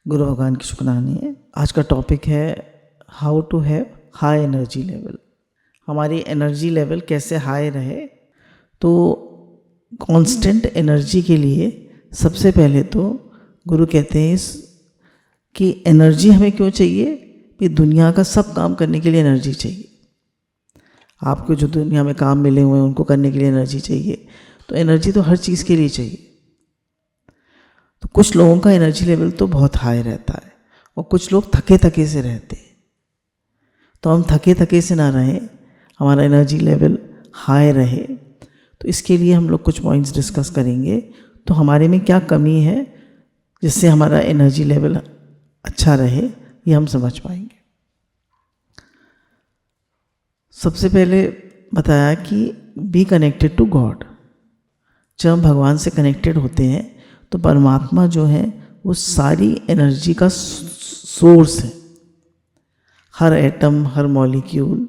गुरु भगवान की शुक्रानी है। आज का टॉपिक है how to have high energy level. हमारी एनर्जी लेवल कैसे हाई रहे। तो कांस्टेंट एनर्जी के लिए सबसे पहले तो गुरु कहते हैं कि एनर्जी हमें क्यों चाहिए कि दुनिया का सब काम करने के लिए एनर्जी चाहिए। आपको जो दुनिया में काम मिले हुए हैं उनको करने के लिए एनर्जी चाहिए। तो एनर्जी तो हर चीज़ के लिए चाहिए। तो कुछ लोगों का एनर्जी लेवल तो बहुत हाई रहता है और कुछ लोग थके थके से रहते हैं। तो हम थके थके से ना रहें, हमारा एनर्जी लेवल हाई रहे। तो इसके लिए हम लोग कुछ पॉइंट्स डिस्कस करेंगे। तो हमारे में क्या कमी है जिससे हमारा एनर्जी लेवल अच्छा रहे, ये हम समझ पाएंगे। सबसे पहले बताया कि बी कनेक्टेड टू गॉड। जब हम भगवान से कनेक्टेड होते हैं तो परमात्मा जो है वो सारी एनर्जी का सोर्स है। हर एटम, हर मॉलिक्यूल,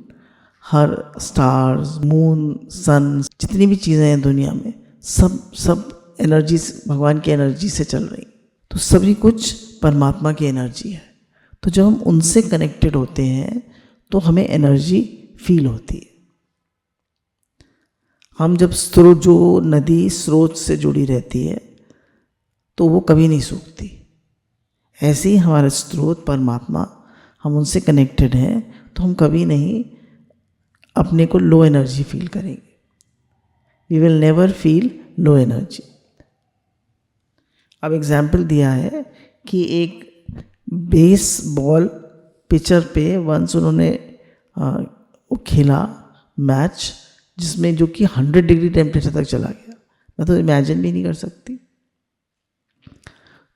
हर स्टार्स, मून, सन, जितनी भी चीज़ें हैं दुनिया में, सब एनर्जी भगवान की एनर्जी से चल रही। तो सभी कुछ परमात्मा की एनर्जी है। तो जब हम उनसे कनेक्टेड होते हैं तो हमें एनर्जी फील होती है। हम जब जो नदी स्रोत से जुड़ी रहती है तो वो कभी नहीं सूखती। ऐसे ही हमारा स्रोत परमात्मा, हम उनसे कनेक्टेड हैं तो हम कभी नहीं अपने को लो एनर्जी फील करेंगे। We will never feel low energy. अब एग्जाम्पल दिया है कि एक बेसबॉल पिचर पे वंस उन्होंने वो खेला मैच जिसमें जो कि 100 डिग्री टेम्परेचर तक चला गया। मैं तो इमेजिन भी नहीं कर सकती।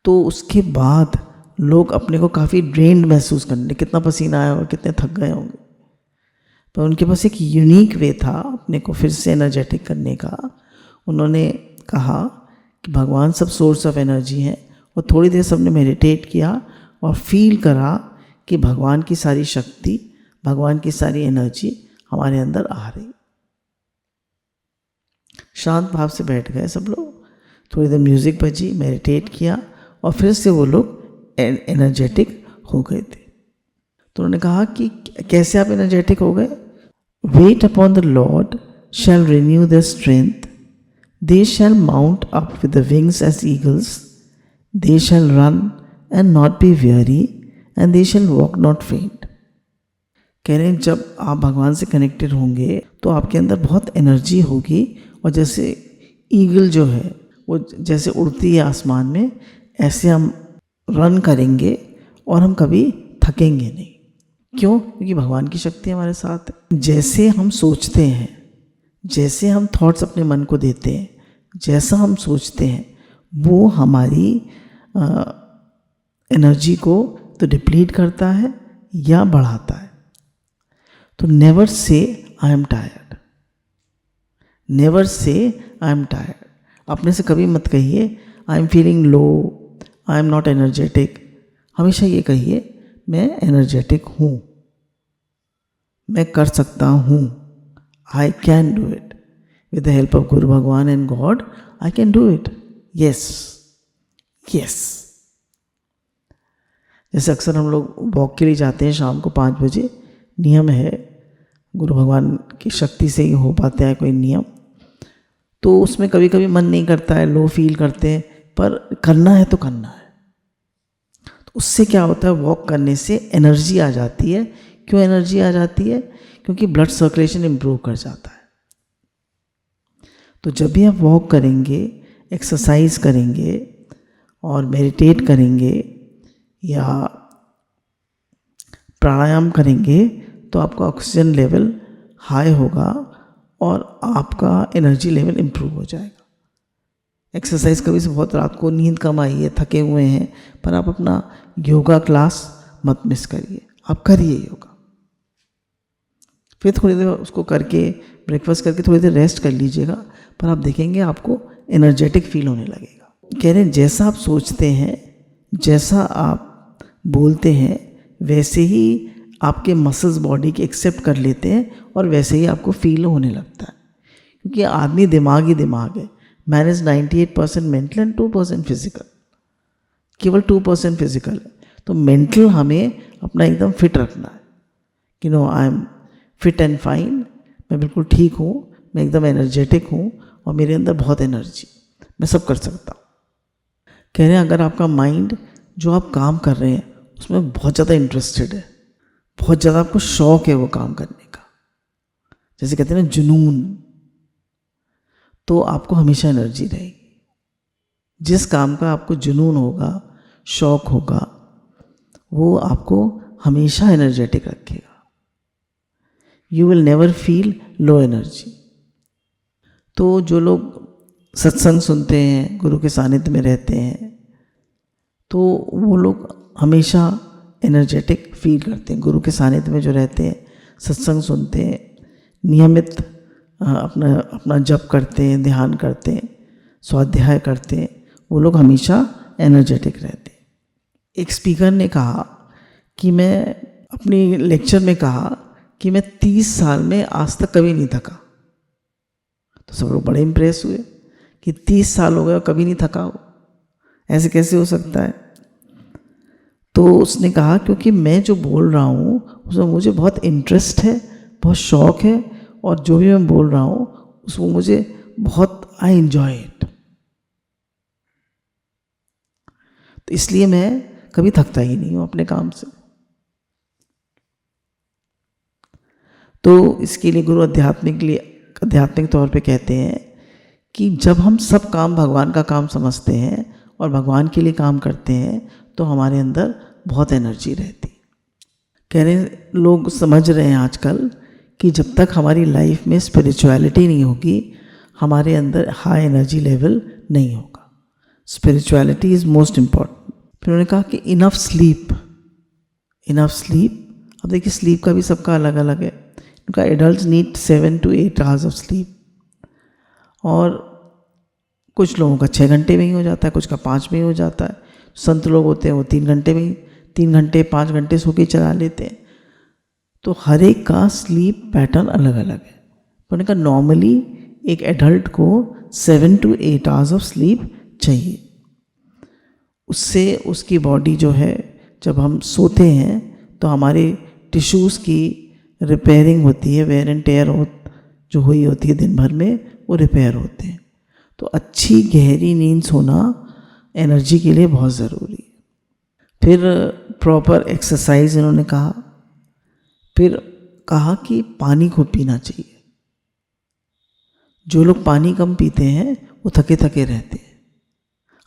तो उसके बाद लोग अपने को काफ़ी ड्रेन्ड महसूस करने, कितना पसीना आया और कितने थक गए होंगे। पर उनके पास एक यूनिक वे था अपने को फिर से एनर्जेटिक करने का। उन्होंने कहा कि भगवान सब सोर्स ऑफ एनर्जी हैं और थोड़ी देर सबने मेडिटेट किया और फील करा कि भगवान की सारी शक्ति, भगवान की सारी एनर्जी हमारे अंदर आ रही। शांत भाव से बैठ गए सब लोग, थोड़ी देर म्यूज़िक बजी, मेडिटेट किया और फिर से वो लोग एनर्जेटिक हो गए थे। तो उन्होंने कहा कि कैसे आप एनर्जेटिक हो गए। Wait upon the Lord shall renew their strength, they shall mount up with the wings as eagles, they shall run and not be weary and they shall walk not faint. कह रहे हैं जब आप भगवान से connected होंगे तो आपके अंदर बहुत एनर्जी होगी और जैसे ईगल जो है वो जैसे उड़ती है आसमान में, ऐसे हम रन करेंगे और हम कभी थकेंगे नहीं। क्यों? क्योंकि भगवान की शक्ति हमारे साथ है। जैसे हम सोचते हैं, जैसे हम थॉट्स अपने मन को देते हैं, जैसा हम सोचते हैं वो हमारी एनर्जी को तो डिप्लीट करता है या बढ़ाता है। तो never say I am tired, never say I am tired. अपने से कभी मत कहिए I am feeling low, I am not energetic. हमेशा ये कहिए मैं एनर्जेटिक हूँ, मैं कर सकता हूँ, I can do it with the help of गुरु भगवान and God. I can do it. Yes yes. जैसे अक्सर हम लोग वॉक के लिए जाते हैं शाम को 5 बजे, नियम है, गुरु भगवान की शक्ति से ही हो पाता है कोई नियम। तो उसमें कभी कभी मन नहीं करता है, लो फील करते हैं, पर करना है तो करना है। तो उससे क्या होता है, वॉक करने से एनर्जी आ जाती है। क्यों एनर्जी आ जाती है? क्योंकि ब्लड सर्कुलेशन इम्प्रूव कर जाता है। तो जब भी आप वॉक करेंगे, एक्सरसाइज करेंगे और मेडिटेट करेंगे या प्राणायाम करेंगे तो आपका ऑक्सीजन लेवल हाई होगा और आपका एनर्जी लेवल इम्प्रूव हो जाएगा। एक्सरसाइज कभी से बहुत रात को नींद कम आई है, थके हुए हैं, पर आप अपना योगा क्लास मत मिस करिए, आप करिए योगा। फिर थोड़ी देर उसको करके, ब्रेकफास्ट करके थोड़ी देर रेस्ट कर लीजिएगा, पर आप देखेंगे आपको एनर्जेटिक फील होने लगेगा। कह रहे हैं जैसा आप सोचते हैं, जैसा आप बोलते हैं, वैसे ही आपके मसल्स बॉडी के एक्सेप्ट कर लेते हैं और वैसे ही आपको फील होने लगता है। क्योंकि आदमी दिमाग ही दिमाग है। Man is 98% mental and 2% physical. केवल 2% फिजिकल है। तो मेंटल हमें अपना एकदम फिट रखना है कि no I am fit and fine, मैं बिल्कुल ठीक हूँ, मैं एकदम एनर्जेटिक हूँ और मेरे अंदर बहुत एनर्जी, मैं सब कर सकता हूँ। कह रहे हैं अगर आपका माइंड जो आप काम कर रहे हैं उसमें बहुत ज़्यादा इंटरेस्टेड है, बहुत ज़्यादा आपको शौक है वो काम करने का, जैसे कहते हैं ना जुनून, तो आपको हमेशा एनर्जी रहेगी। जिस काम का आपको जुनून होगा, शौक होगा, वो आपको हमेशा एनर्जेटिक रखेगा। You will never feel low energy. तो जो लोग सत्संग सुनते हैं, गुरु के सानिध्य में रहते हैं, तो वो लोग हमेशा एनर्जेटिक फील करते हैं। गुरु के सानिध्य में जो रहते हैं, सत्संग सुनते हैं, नियमित अपना जप करते हैं, ध्यान करते हैं, स्वाध्याय करते हैं, वो लोग हमेशा एनर्जेटिक रहते हैं। एक स्पीकर ने कहा कि मैं अपनी लेक्चर में कहा कि मैं 30 साल में आज तक कभी नहीं थका। तो सब लोग बड़े इम्प्रेस हुए कि 30 साल हो गए और कभी नहीं थका हो, ऐसे कैसे हो सकता है। तो उसने कहा क्योंकि मैं जो बोल रहा हूँ उसमें मुझे बहुत इंटरेस्ट है, बहुत शौक है, और जो भी मैं बोल रहा हूँ उसमें मुझे बहुत आई एंजॉय इट, तो इसलिए मैं कभी थकता ही नहीं हूँ अपने काम से। तो इसके लिए गुरु आध्यात्मिक तौर पे कहते हैं कि जब हम सब काम भगवान का काम समझते हैं और भगवान के लिए काम करते हैं तो हमारे अंदर बहुत एनर्जी रहती। कह रहे हैं लोग समझ रहे हैं आजकल कि जब तक हमारी लाइफ में स्पिरिचुअलिटी नहीं होगी, हमारे अंदर हाई एनर्जी लेवल नहीं होगा। Spirituality is most important. फिर उन्होंने कहा कि इनफ स्लीप। अब देखिए स्लीप का भी सबका अलग अलग है। उनका adult need 7 to 8 hours of sleep, और कुछ लोगों का 6 घंटे में ही हो जाता है, कुछ का 5 में ही हो जाता है। संत लोग होते हैं वो 3 घंटे में ही 3 घंटे 5 घंटे सो के चला लेते हैं। तो हर एक का स्लीप पैटर्न अलग अलग है। उन्होंने कहा नॉर्मली एक एडल्ट को 7 to 8 आवर्स ऑफ स्लीप चाहिए। उससे उसकी बॉडी जो है, जब हम सोते हैं तो हमारे टिश्यूज़ की रिपेयरिंग होती है, वेयर एंड टेयर जो हुई होती है दिन भर में, वो रिपेयर होते हैं। तो अच्छी गहरी नींद सोना एनर्जी के लिए बहुत ज़रूरी है। फिर प्रॉपर एक्सरसाइज इन्होंने कहा। फिर कहा कि पानी खूब पीना चाहिए। जो लोग पानी कम पीते हैं वो थके थके रहते हैं।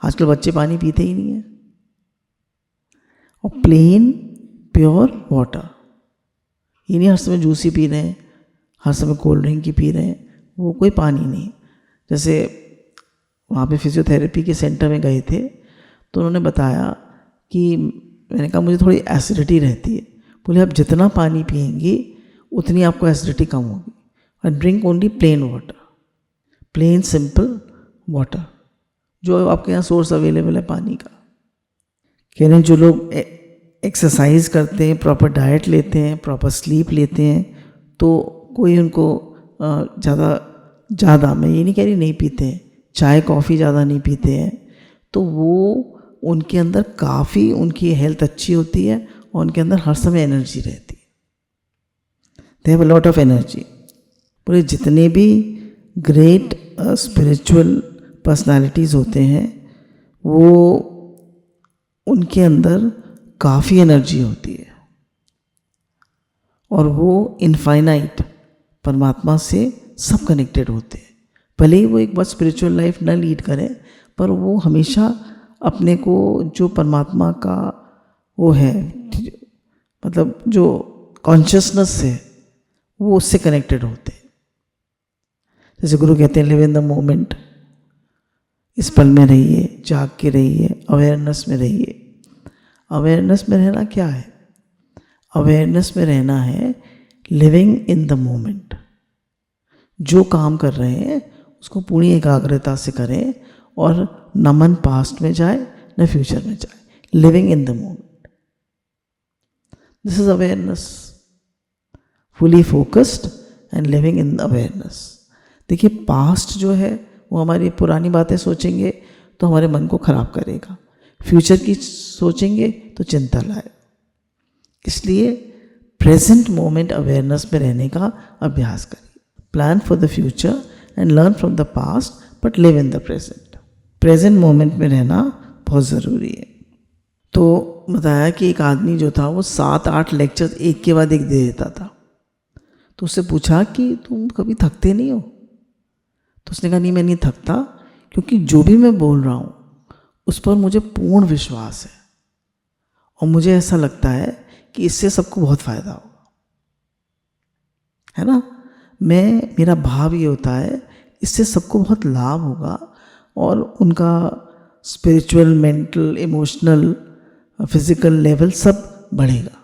आजकल बच्चे पानी पीते ही नहीं है। और प्लेन प्योर वाटर, ये नहीं हर समय जूस ही पी रहे हैं, हर समय कोल्ड ड्रिंक ही पी रहे हैं, वो कोई पानी नहीं। जैसे वहाँ पे फिजियोथेरेपी के सेंटर में गए थे तो उन्होंने बताया कि मैंने कहा मुझे थोड़ी एसिडिटी रहती है। बोले आप जितना पानी पिएंगी उतनी आपको एसिडिटी कम होगी। और drink only plain water, plain simple water, जो आपके यहाँ सोर्स अवेलेबल है पानी का। कह रहे हैं जो लोग एक्सरसाइज करते हैं, प्रॉपर डाइट लेते हैं, प्रॉपर स्लीप लेते हैं, तो कोई उनको ज़्यादा मैं ये नहीं कह रही नहीं पीते हैं, चाय कॉफ़ी ज़्यादा नहीं पीते हैं, तो वो उनके अंदर काफ़ी उनकी हेल्थ अच्छी होती है और उनके अंदर हर समय एनर्जी रहती है। They have a lot of energy. पूरे जितने भी ग्रेट स्पिरिचुअल पर्सनालिटीज़ होते हैं वो उनके अंदर काफ़ी एनर्जी होती है और वो इनफाइनाइट परमात्मा से सब कनेक्टेड होते हैं। भले ही वो एक बार स्पिरिचुअल लाइफ न लीड करें, पर वो हमेशा अपने को जो परमात्मा का वो है, मतलब जो कॉन्शियसनेस है, वो उससे कनेक्टेड होते हैं। जैसे गुरु कहते हैं लिव इन द मोमेंट, इस पल में रहिए, जाग के रहिए, अवेयरनेस में रहिए। अवेयरनेस में रहना क्या है? अवेयरनेस में रहना है लिविंग इन द मोमेंट। जो काम कर रहे हैं उसको पूरी एकाग्रता से करें और न मन पास्ट में जाए न फ्यूचर में जाए। Living in the moment, this is awareness, fully focused and living in awareness. देखिए पास्ट जो है वो हमारी पुरानी बातें सोचेंगे तो हमारे मन को ख़राब करेगा, फ्यूचर की सोचेंगे तो चिंता लाए। इसलिए प्रेजेंट मोमेंट अवेयरनेस में रहने का अभ्यास करिए। Plan for the future and learn from the past but live in the present. Present moment में रहना बहुत ज़रूरी है। तो बताया कि एक आदमी जो था वो 7-8 लेक्चर एक के बाद एक दे देता था। तो उससे पूछा कि तुम कभी थकते नहीं हो? तो उसने कहा नहीं, मैं नहीं थकता, क्योंकि जो भी मैं बोल रहा हूँ उस पर मुझे पूर्ण विश्वास है और मुझे ऐसा लगता है कि इससे सबको बहुत फ़ायदा होगा, है ना। मेरा भाव ये होता है इससे सबको बहुत लाभ होगा और उनका spiritual, mental, emotional, physical level सब बढ़ेगा।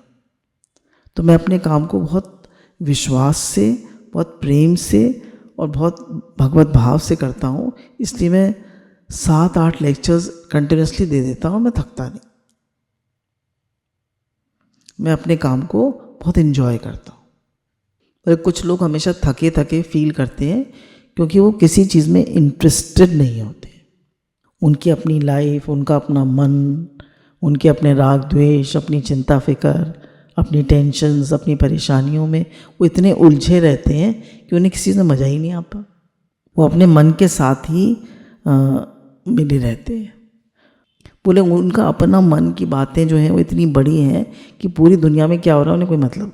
तो मैं अपने काम को बहुत विश्वास से, बहुत प्रेम से और बहुत भगवत भाव से करता हूँ, इसलिए मैं 7-8 लेक्चर्स कंटिन्यूसली दे देता हूँ, मैं थकता नहीं। मैं अपने काम को बहुत इन्जॉय करता हूँ। और कुछ लोग हमेशा थके थके फील करते हैं क्योंकि वो किसी चीज़ में इंटरेस्टेड नहीं होते। उनकी अपनी लाइफ, उनका अपना मन, उनके अपने राग द्वेष, अपनी चिंता फिक्र, अपनी टेंशन्स, अपनी परेशानियों में वो इतने उलझे रहते हैं कि उन्हें किसी चीज़ में मज़ा ही नहीं आता। वो अपने मन के साथ ही मिले रहते हैं। बोले उनका अपना मन की बातें जो हैं वो इतनी बड़ी हैं कि पूरी दुनिया में क्या हो रहा है उन्हें कोई मतलब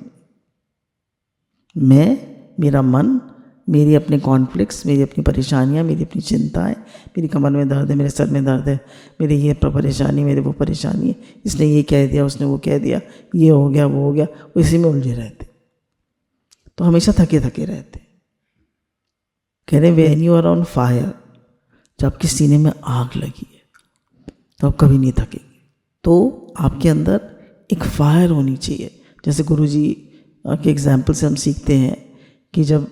नहीं। मेरा मन, मेरी अपने कॉन्फ्लिक्ट्स, मेरी अपनी परेशानियाँ, मेरी अपनी चिंताएं, मेरी कमर में दर्द है, मेरे सर में दर्द है, मेरी ये परेशानी, मेरे वो परेशानी है, इसने ये कह दिया, उसने वो कह दिया, ये हो गया, वो हो गया, वो इसी में उलझे रहते। तो हमेशा थके थके रहते। कह रहे when you are on fire, जब आपके सीने में आग लगी है तो आप कभी नहीं थकेंगे। तो आपके अंदर एक फायर होनी चाहिए। जैसे गुरुजी के एग्जाम्पल से हम सीखते हैं कि जब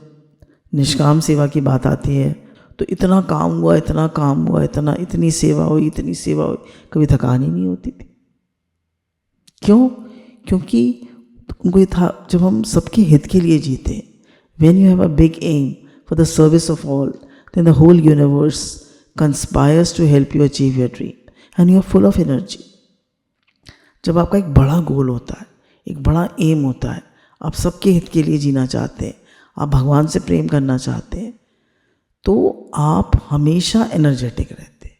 निष्काम सेवा की बात आती है तो इतना काम हुआ, इतना काम हुआ, इतनी सेवा हुई, इतनी सेवा हुई, कभी थकान ही नहीं होती थी। क्यों? क्योंकि उनको ये था, जब हम सबके हित के लिए जीते हैं, when you have a big aim for the service of all, then the whole universe conspires to help you achieve your dream and you are full of energy. जब आपका एक बड़ा गोल होता है, एक बड़ा एम होता है, आप सबके हित के लिए जीना चाहते हैं, आप भगवान से प्रेम करना चाहते हैं, तो आप हमेशा एनर्जेटिक रहते हैं।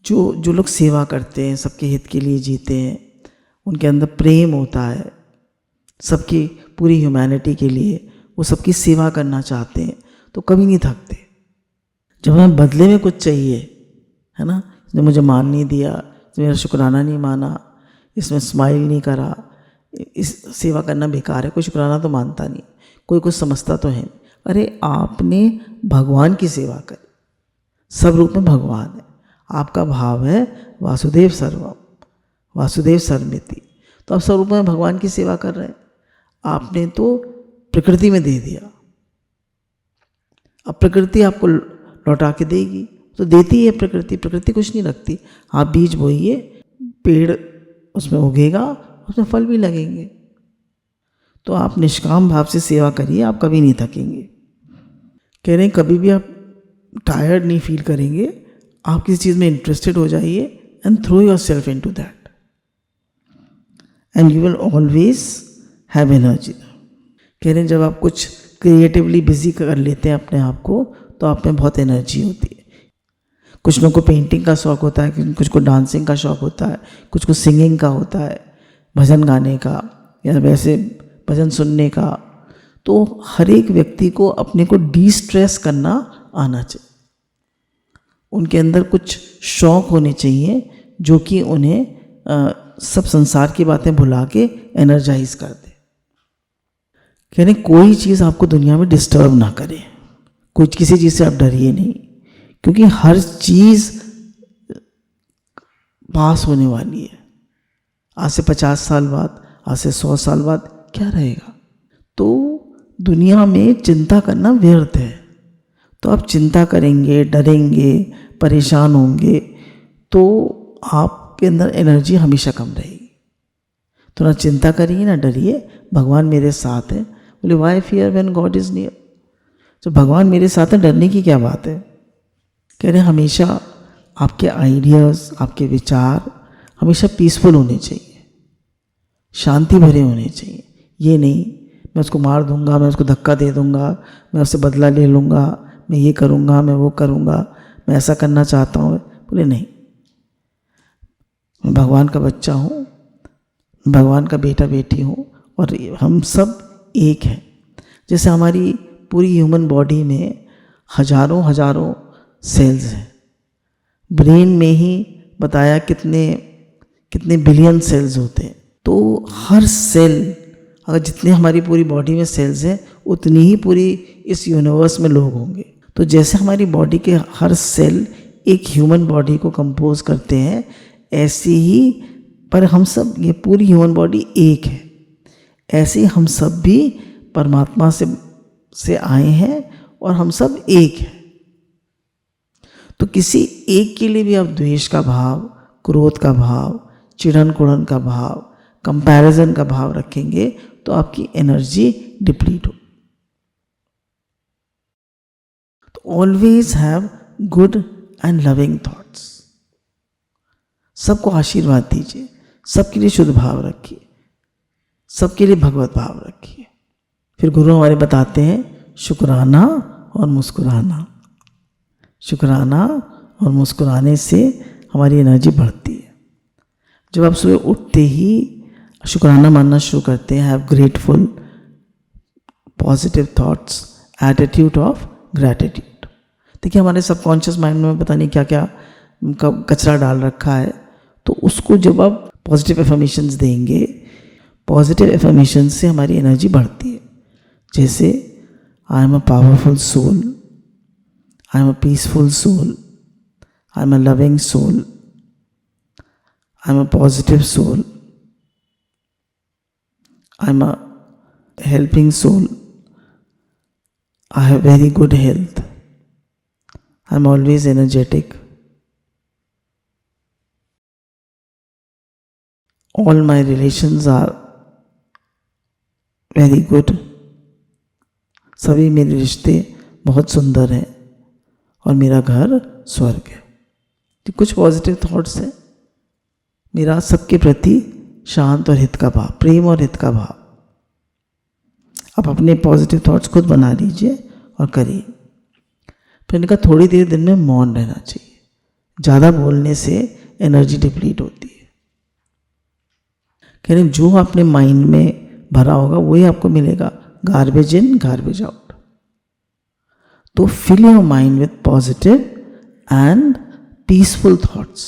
जो लोग सेवा करते हैं, सबके हित के लिए जीते हैं, उनके अंदर प्रेम होता है सबकी, पूरी ह्यूमैनिटी के लिए, वो सबकी सेवा करना चाहते हैं, तो कभी नहीं थकते। जब हमें बदले में कुछ चाहिए, है ना, इसने मुझे मान नहीं दिया, इसने मेरा शुक्राना नहीं माना, इसमें स्माइल नहीं करा, इस सेवा करना बेकार है, कोई शुक्राना तो मानता नहीं, कोई कुछ समझता तो है। अरे आपने भगवान की सेवा करी, सब रूप में भगवान है, आपका भाव है वासुदेव सर्वम, वासुदेव सर्वमिति, तो आप सब रूप में भगवान की सेवा कर रहे हैं। आपने तो प्रकृति में दे दिया, अब प्रकृति आपको लौटा के देगी, तो देती है प्रकृति, प्रकृति कुछ नहीं रखती। आप बीज बोइए, पेड़ उसमें उगेगा, उसमें फल भी लगेंगे। तो आप निष्काम भाव से सेवा करिए, आप कभी नहीं थकेंगे। कह रहे हैं कभी भी आप टायर्ड नहीं फील करेंगे, आप किसी चीज़ में इंटरेस्टेड हो जाइए and throw yourself into that and you will always have energy. कह रहे हैं जब आप कुछ क्रिएटिवली बिजी कर लेते हैं अपने आप को, तो आप में बहुत एनर्जी होती है। कुछ लोगों को पेंटिंग का शौक़ होता है, कुछ को डांसिंग का शौक़ होता है, कुछ को सिंगिंग का होता है, भजन गाने का या वैसे भजन सुनने का। तो हर एक व्यक्ति को अपने को डिस्ट्रेस करना आना चाहिए। उनके अंदर कुछ शौक़ होने चाहिए जो कि उन्हें सब संसार की बातें भुला के एनर्जाइज कर दे। यानी कोई चीज़ आपको दुनिया में डिस्टर्ब ना करे, कुछ किसी चीज़ से आप डरिए नहीं, क्योंकि हर चीज़ पास होने वाली है। आज से 50 साल बाद, आज से 100 साल बाद क्या रहेगा? तो दुनिया में चिंता करना व्यर्थ है। तो आप चिंता करेंगे, डरेंगे, परेशान होंगे, तो आपके अंदर एनर्जी हमेशा कम रहेगी। तो ना चिंता करिए, ना डरिए, भगवान मेरे साथ है। बोले why fear when God is near. जब भगवान मेरे साथ है, डरने की क्या बात है? कह रहे हमेशा आपके आइडियाज़, आपके विचार हमेशा पीसफुल होने चाहिए, शांति भरे होने चाहिए। ये नहीं मैं उसको मार दूंगा, मैं उसको धक्का दे दूंगा, मैं उससे बदला ले लूँगा, मैं ये करूँगा, मैं वो करूँगा, मैं ऐसा करना चाहता हूँ। बोले नहीं, मैं भगवान का बच्चा हूँ, भगवान का बेटा बेटी हूँ और हम सब एक हैं। जैसे हमारी पूरी ह्यूमन बॉडी में हजारों हजारों सेल्स हैं। ब्रेन में ही बताया कितने कितने बिलियन सेल्स होते हैं। तो हर सेल, अगर जितने हमारी पूरी बॉडी में सेल्स हैं उतनी ही पूरी इस यूनिवर्स में लोग होंगे। तो जैसे हमारी बॉडी के हर सेल एक ह्यूमन बॉडी को कंपोज करते हैं, ऐसे ही पर हम सब, ये पूरी ह्यूमन बॉडी एक है। ऐसे ही हम सब भी परमात्मा से आए हैं और हम सब एक हैं। तो किसी एक के लिए भी आप द्वेष का भाव, क्रोध का भाव, चिढ़न कुढ़न का भाव, कंपैरिजन का भाव रखेंगे तो आपकी एनर्जी डिप्लीट हो। तो always have good and loving thoughts. सबको आशीर्वाद दीजिए, सबके लिए शुद्ध भाव रखिए, सबके लिए भगवत भाव रखिए। फिर गुरु हमारे बताते हैं शुक्राना और मुस्कुराना। शुक्राना और मुस्कुराने से हमारी एनर्जी बढ़ती है। जब आप सुबह उठते ही शुक्राना मानना शुरू करते हैं, have grateful positive thoughts, attitude of gratitude. देखिए हमारे सबकॉन्शियस माइंड में पता नहीं क्या क्या कचरा डाल रखा है, तो उसको जब आप पॉजिटिव एफर्मेशंस देंगे, पॉजिटिव एफर्मेशंस से हमारी एनर्जी बढ़ती है। जैसे I am a powerful soul, I am a peaceful soul, I am a loving soul, I am a positive soul, I am a helping soul, I have very good health, I am always energetic, all my relations are very good, सभी मेरे रिश्ते बहुत सुंदर हैं और मेरा घर स्वर्ग है। तो कुछ पॉजिटिव थॉट्स हैं। मेरा सबके प्रति शांत और हित का भाव, प्रेम और हित का भाव। आप अपने पॉजिटिव थॉट्स खुद बना लीजिए और करिए। फिर इनका थोड़ी देर दिन में मौन रहना चाहिए। ज़्यादा बोलने से एनर्जी डिप्लीट होती है। कह रहे जो अपने माइंड में भरा होगा वही आपको मिलेगा, गार्बेज इन गार्बेज आउट। तो fill your mind with positive and peaceful thoughts.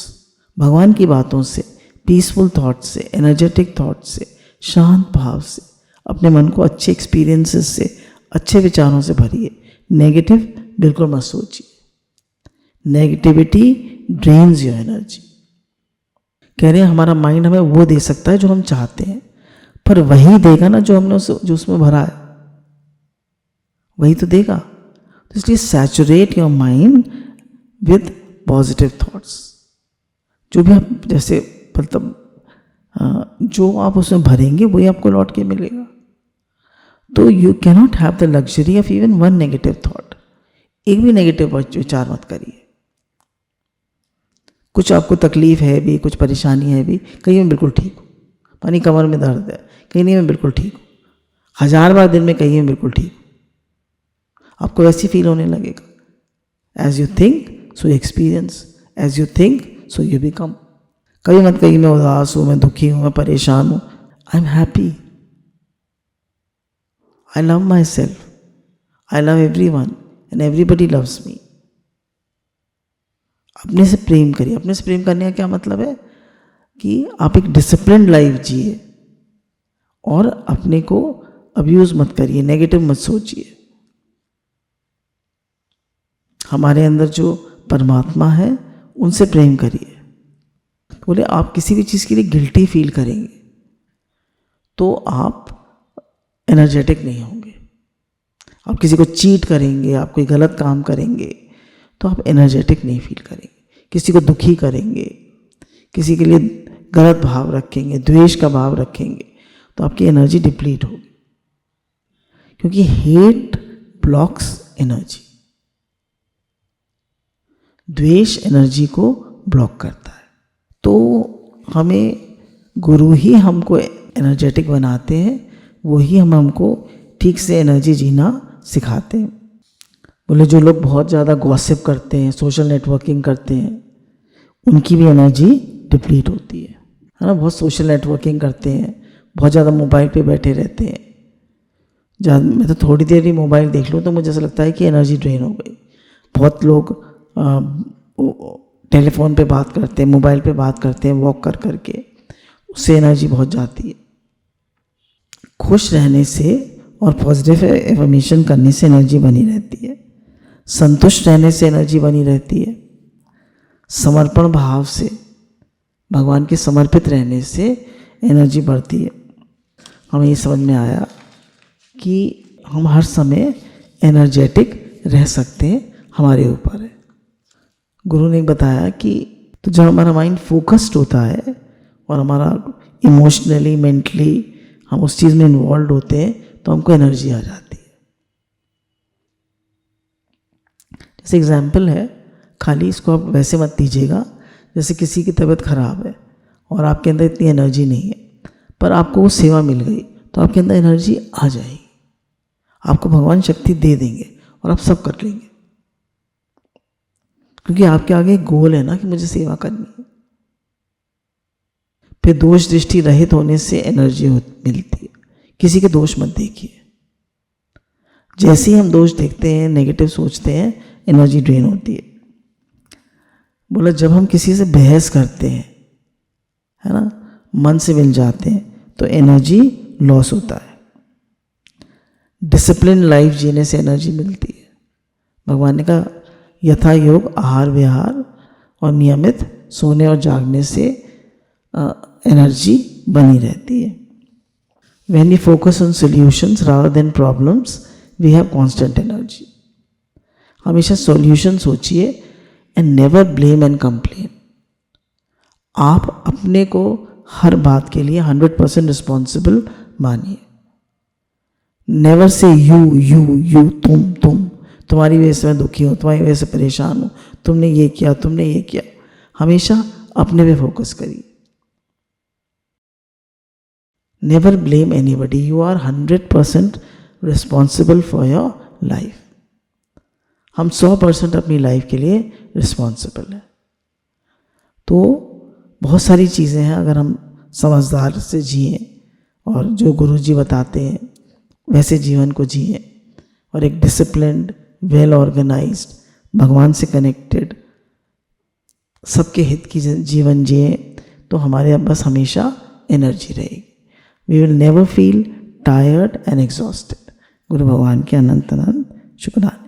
भगवान की बातों से, पीसफुल थॉट्स से, एनर्जेटिक थॉट्स से, शांत भाव से अपने मन को अच्छे एक्सपीरियंसेस से, अच्छे विचारों से भरिए। नेगेटिव बिल्कुल मत सोचिए। Negativity drains your energy. कह रहे हैं हमारा माइंड हमें वो दे सकता है जो हम चाहते हैं, पर वही देगा ना जो हमने जो उसमें भरा है, वही तो देगा। तो इसलिए saturate your mind with positive thoughts. जो भी आप जैसे मतलब जो आप उसमें भरेंगे वही आपको लौट के मिलेगा। तो you cannot have the luxury of even one negative thought. एक भी नेगेटिव विचार मत करिए। कुछ आपको तकलीफ है भी, कुछ परेशानी है भी, कहीं मैं बिल्कुल ठीक हूँ, पानी कमर में दर्द है, कहीं नहीं मैं बिल्कुल ठीक हूँ, 1000 बार दिन में कहीं मैं बिल्कुल ठीक हूँ, आपको वैसी फील होने लगेगा। As you think so you experience, as you think so you become. कभी मत कहीं मैं उदास हूँ, मैं दुखी हूँ, मैं परेशान हूँ। I am happy, I love my self, I love every one and everybody loves me. अपने से प्रेम करिए। अपने से प्रेम करने का क्या मतलब है कि आप एक डिसिप्लिन्ड लाइफ जिए और अपने को अब्यूज मत करिए, नेगेटिव मत सोचिए। हमारे अंदर जो परमात्मा है उनसे प्रेम करिए। बोले आप किसी भी चीज़ के लिए गिल्टी फील करेंगे तो आप एनर्जेटिक नहीं होंगे। आप किसी को चीट करेंगे, आप कोई गलत काम करेंगे तो आप एनर्जेटिक नहीं फील करेंगे। किसी को दुखी करेंगे, किसी के लिए गलत भाव रखेंगे, द्वेष का भाव रखेंगे तो आपकी एनर्जी डिप्लीट होगी, क्योंकि हेट ब्लॉक्स एनर्जी। द्वेष एनर्जी को ब्लॉक करता है। तो हमें गुरु ही हमको एनर्जेटिक बनाते हैं, वही हमको ठीक से एनर्जी जीना सिखाते हैं। बोले जो लोग बहुत ज़्यादा गॉसिप करते हैं, सोशल नेटवर्किंग करते हैं, उनकी भी एनर्जी डिप्लीट होती है ना। बहुत सोशल नेटवर्किंग करते हैं, बहुत ज़्यादा मोबाइल पे बैठे रहते हैं। मैं तो थोड़ी देर ही मोबाइल देख लूँ तो मुझे ऐसा लगता है कि एनर्जी ड्रेन हो गई। बहुत लोग टेलीफोन पे बात करते हैं, मोबाइल पे बात करते हैं, वॉक कर करके, उससे एनर्जी बहुत जाती है। खुश रहने से और पॉजिटिव एफर्मेशन करने से एनर्जी बनी रहती है। संतुष्ट रहने से एनर्जी बनी रहती है। समर्पण भाव से, भगवान के समर्पित रहने से एनर्जी बढ़ती है। हमें ये समझ में आया कि हम हर समय एनर्जेटिक रह सकते हैं, हमारे ऊपर है। गुरु ने बताया कि तो जब हमारा माइंड फोकस्ड होता है और हमारा इमोशनली, मेंटली हम उस चीज़ में इन्वॉल्व होते हैं तो हमको एनर्जी आ जाती है। जैसे एग्जाम्पल है, खाली इसको आप वैसे मत दीजिएगा जैसे किसी की तबीयत खराब है और आपके अंदर इतनी एनर्जी नहीं है, पर आपको वो सेवा मिल गई तो आपके अंदर एनर्जी आ जाएगी। आपको भगवान शक्ति दे देंगे और आप सब कर लेंगे, क्योंकि आपके आगे एक गोल है ना कि मुझे सेवा करनी है। फिर दोष दृष्टि रहित होने से एनर्जी मिलती है। किसी के दोष मत देखिए। जैसे ही हम दोष देखते हैं, नेगेटिव सोचते हैं, एनर्जी ड्रेन होती है। बोला जब हम किसी से बहस करते हैं, है ना, मन से मिल जाते हैं, तो एनर्जी लॉस होता है। डिसिप्लिन लाइफ जीने से एनर्जी मिलती है। भगवान ने कहा यथा योग आहार विहार और नियमित सोने और जागने से एनर्जी बनी रहती है। When we focus on solutions rather than problems, we have constant energy. हमेशा सॉल्यूशन सोचिए and never blame and complain. आप अपने को हर बात के लिए 100% रिस्पॉन्सिबल मानिए। नेवर से यू तुम तुम्हारी वजह से मैं दुखी हूँ, तुम्हारी वजह से परेशान हूँ, तुमने ये किया। हमेशा अपने पे फोकस करिए। Never blame anybody, you are 100% responsible for your life. हम 100% अपनी लाइफ के लिए रिस्पॉन्सिबल हैं। तो बहुत सारी चीज़ें हैं, अगर हम समझदार से जिए और जो गुरुजी बताते हैं वैसे जीवन को जिए और एक डिसिप्लिन्ड, वेल ऑर्गेनाइज्ड, भगवान से कनेक्टेड, सबके हित की जीवन जिए, तो हमारे बस हमेशा एनर्जी रहेगी। We will never feel tired and exhausted. गुरु भगवान के अनंत अनंत शुक्राना।